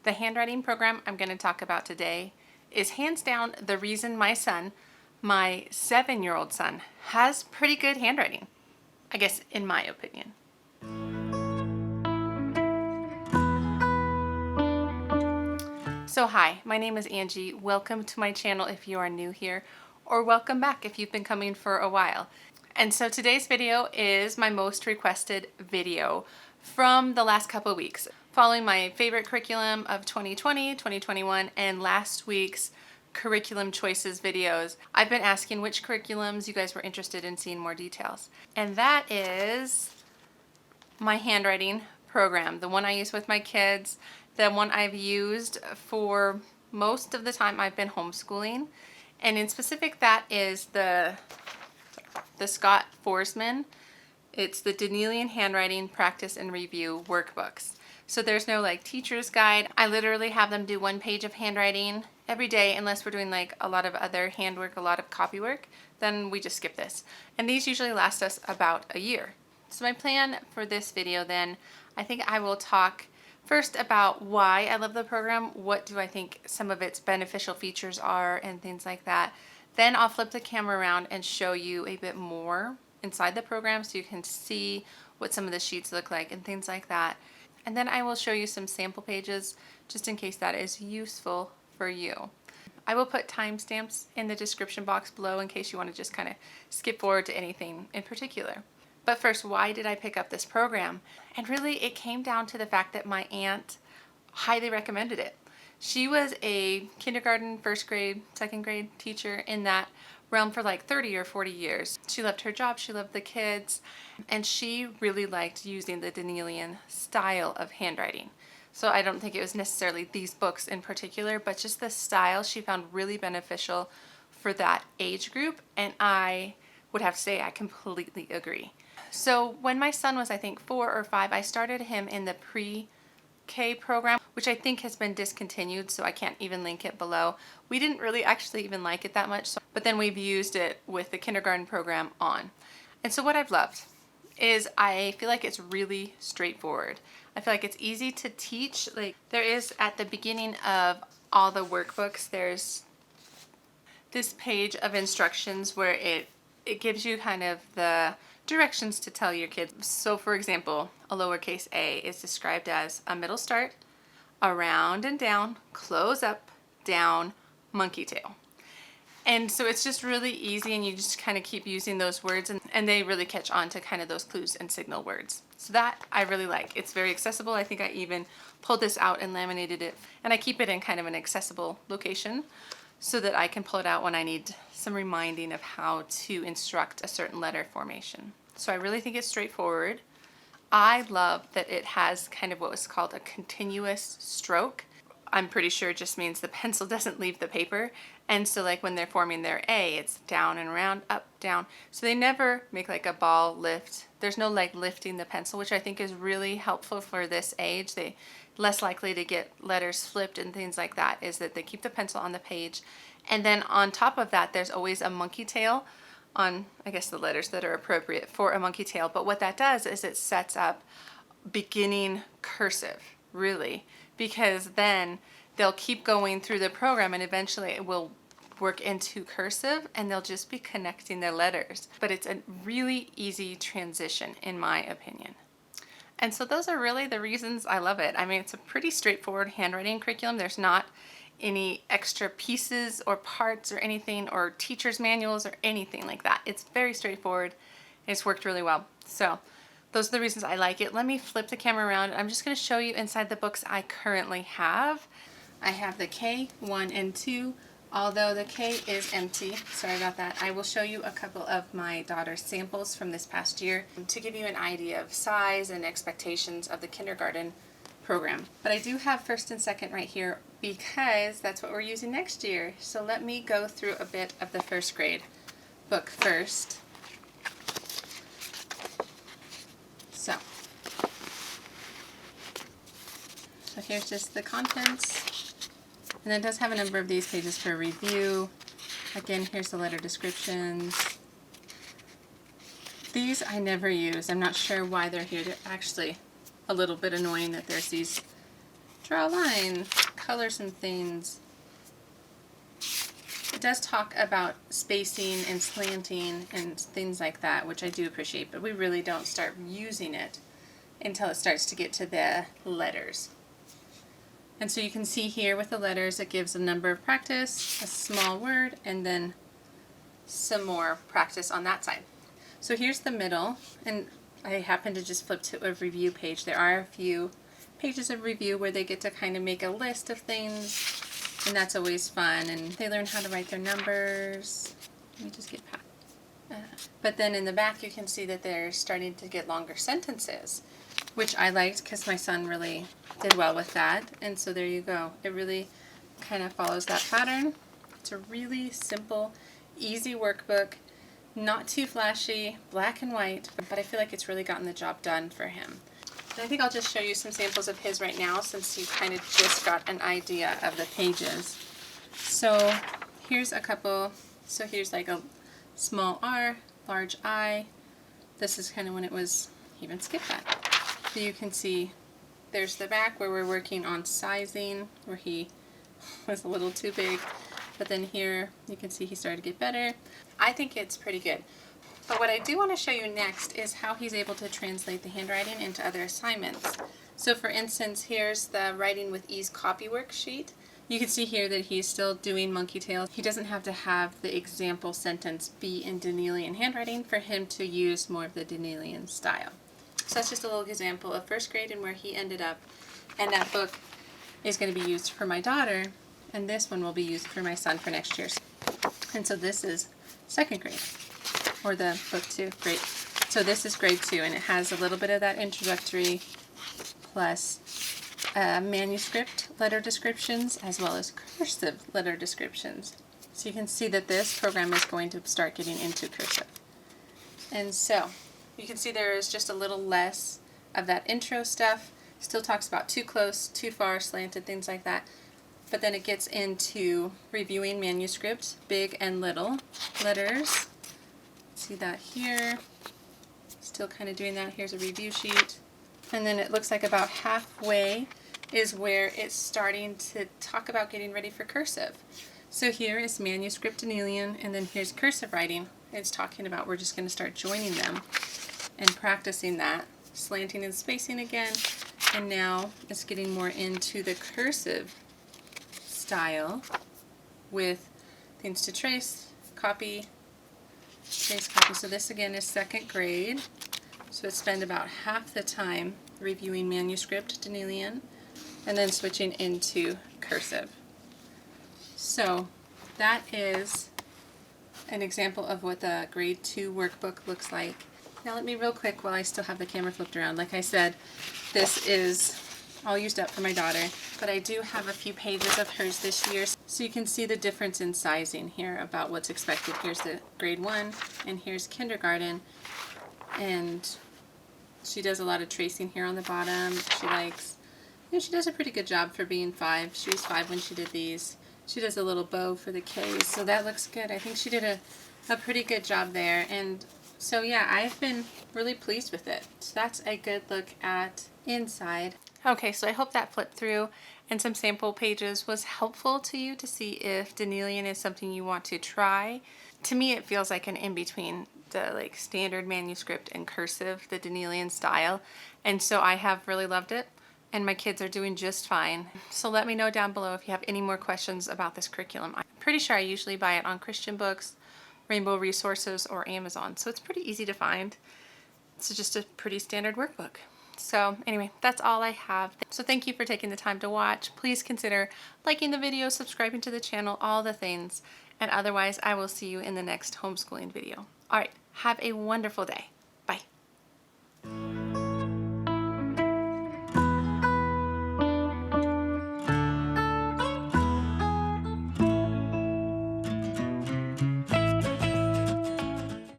The handwriting program I'm going to talk about today is hands down the reason my son, my 7-year-old son, has pretty good handwriting, I guess in my opinion. So hi, my name is Angie. Welcome to my channel if you are new here, or welcome back if you've been coming for a while. And so today's video is my most requested video from the last couple of weeks, following my favorite curriculum of 2020, 2021, and last week's curriculum choices videos. I've been asking which curriculums you guys were interested in seeing more details. And that is my handwriting program, the one I use with my kids, the one I've used for most of the time I've been homeschooling. And in specific, that is the Scott Foresman. It's the Danielian Handwriting Practice and Review Workbooks. So there's no like teacher's guide. I literally have them do 1 page of handwriting every day, unless we're doing like a lot of other handwork, a lot of copy work, then we just skip this. And these usually last us about a year. So my plan for this video then, I think I will talk first about why I love the program, what do I think some of its beneficial features are and things like that. Then I'll flip the camera around and show you a bit more inside the program so you can see what some of the sheets look like and things like that. And then I will show you some sample pages just in case that is useful for you. I will put timestamps in the description box below in case you want to just kind of skip forward to anything in particular. But first, why did I pick up this program? And really it came down to the fact that my aunt highly recommended it. She was a kindergarten, first grade, second grade teacher in that realm for like 30 or 40 years. She loved her job, she loved the kids, and she really liked using the Danielian style of handwriting. So I don't think it was necessarily these books in particular, but just the style she found really beneficial for that age group, and I would have to say I completely agree. So when my son was, I think, 4 or 5, I started him in the pre-K program, which I think has been discontinued, so I can't even link it below. We didn't really actually even like it that much, but then we've used it with the kindergarten program on. And so what I've loved is I feel like it's really straightforward. I feel like it's easy to teach. Like there is at the beginning of all the workbooks, there's this page of instructions where it gives you kind of the directions to tell your kids. So for example, a lowercase a is described as a middle start, around and down, close up, down, monkey tail. And so it's just really easy, and you just kind of keep using those words, and they really catch on to kind of those clues and signal words. So that I really like. It's very accessible. I think I even pulled this out and laminated it, and I keep it in kind of an accessible location so that I can pull it out when I need some reminding of how to instruct a certain letter formation. So I really think it's straightforward. I love that it has kind of what was called a continuous stroke. I'm pretty sure it just means the pencil doesn't leave the paper. And so like when they're forming their A, it's down and around, up, down. So they never make like a ball lift. There's no like lifting the pencil, which I think is really helpful for this age. They less likely to get letters flipped and things like that is that they keep the pencil on the page. And then on top of that, there's always a monkey tail on, I guess, the letters that are appropriate for a monkey tail. But what that does is it sets up beginning cursive, really, because then they'll keep going through the program and eventually it will work into cursive and they'll just be connecting their letters. But it's a really easy transition in my opinion. And so those are really the reasons I love it. I mean, it's a pretty straightforward handwriting curriculum. There's not any extra pieces or parts or anything or teacher's manuals or anything like that. It's very straightforward. It's worked really well. So those are the reasons I like it. Let me flip the camera around. I'm just going to show you inside the books I currently have. I have the K 1 and 2, although the K is empty. Sorry about that. I will show you a couple of my daughter's samples from this past year to give you an idea of size and expectations of the kindergarten program. But I do have first and second right here because that's what we're using next year. So let me go through a bit of the first grade book first. So here's just the contents, and it does have a number of these pages for review. Again, here's the letter descriptions. These I never use. I'm not sure why they're here. They're actually a little bit annoying that there's these draw a line, color some things. It does talk about spacing and slanting and things like that, which I do appreciate, but we really don't start using it until it starts to get to the letters. And so you can see here with the letters, it gives a number of practice, a small word, and then some more practice on that side. So here's the middle, and I happen to just flip to a review page. There are a few pages of review where they get to kind of make a list of things, and that's always fun, and they learn how to write their numbers. Let me just get past. But then in the back you can see that they're starting to get longer sentences, which I liked because my son really did well with that. And so there you go. It really kind of follows that pattern. It's a really simple, easy workbook, not too flashy, black and white, but I feel like it's really gotten the job done for him. And I think I'll just show you some samples of his right now since you kind of just got an idea of the pages. So here's a couple. So here's like a small R, large I. This is kind of when it was, even skip that. So you can see there's the back where we're working on sizing, where he was a little too big. But then here you can see he started to get better. I think it's pretty good. But what I do want to show you next is how he's able to translate the handwriting into other assignments. So for instance, here's the Writing with Ease copy worksheet. You can see here that he's still doing monkey tails. He doesn't have to have the example sentence be in Danielian handwriting for him to use more of the Danielian style. So that's just a little example of first grade and where he ended up. And that book is going to be used for my daughter, and this one will be used for my son for next year. And so this is second grade, or the book 2, grade. So this is grade 2, and it has a little bit of that introductory plus manuscript letter descriptions as well as cursive letter descriptions. So you can see that this program is going to start getting into cursive. And so you can see there is just a little less of that intro stuff. Still talks about too close, too far, slanted, things like that. But then it gets into reviewing manuscripts, big and little letters. See that here. Still kind of doing that. Here's a review sheet. And then it looks like about halfway is where it's starting to talk about getting ready for cursive. So here is manuscript Danielian, and then here's cursive writing. It's talking about we're just going to start joining them and practicing that. Slanting and spacing again. And now it's getting more into the cursive style with things to trace, copy, trace, copy. So this again is second grade. So it spent about half the time reviewing manuscript Danielian and then switching into cursive. So that is an example of what the grade 2 workbook looks like. Now let me real quick while I still have the camera flipped around. Like I said, this is all used up for my daughter, but I do have a few pages of hers this year. So you can see the difference in sizing here about what's expected. Here's the grade 1 and here's kindergarten. And she does a lot of tracing here on the bottom. She likes, you know, she does a pretty good job for being 5. She was 5 when she did these. She does a little bow for the K's, so that looks good. I think she did a pretty good job there. And so yeah, I've been really pleased with it. So that's a good look at inside. Okay, so I hope that flip through and some sample pages was helpful to you to see if Danielian is something you want to try. To me, it feels like an in-between the like standard manuscript and cursive, the Danielian style. And so I have really loved it, and my kids are doing just fine. So let me know down below if you have any more questions about this curriculum. I'm pretty sure I usually buy it on Christian Books, Rainbow Resources, or Amazon. So it's pretty easy to find. It's just a pretty standard workbook. So anyway, that's all I have. So thank you for taking the time to watch. Please consider liking the video, subscribing to the channel, all the things. And otherwise, I will see you in the next homeschooling video. All right, have a wonderful day.